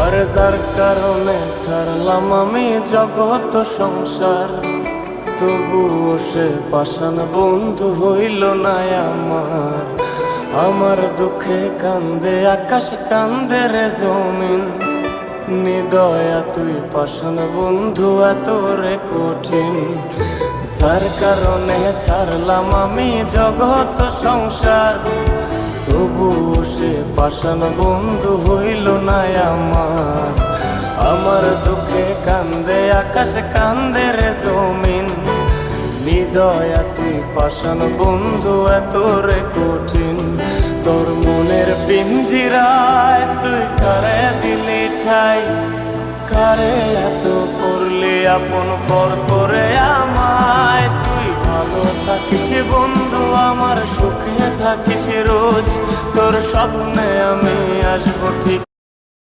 আর যার কারণে ছাড়লাম আমি জগৎ সংসার, তবুও সে পাষাণ বন্ধু হইল না আমার। আমার দুঃখে কান্দে আকাশ, কান্দে রে জমিন, নিদয়া তুই পাষাণ বন্ধু এত রে কঠিন। যার কারণে ছাড়লাম আমি জগৎ সংসার, তবুও সে পাষাণ বন্ধু হইল না আমার। আমার দুঃখে কান্দে আকাশ, কান্দে রে জমিন, নিদয়া তুই পাষাণ বন্ধু এত রে কঠিন। তোর মনের পিঞ্জিরায় তুই কারে দিলি ঠাই, কারে এত করলি আপন পর করে আমায়। তুই ভালো থাকিস বন্ধু আমার, সুখে থাকিস রোজ, তোর স্বপ্নে আমি আসবো ঠিক।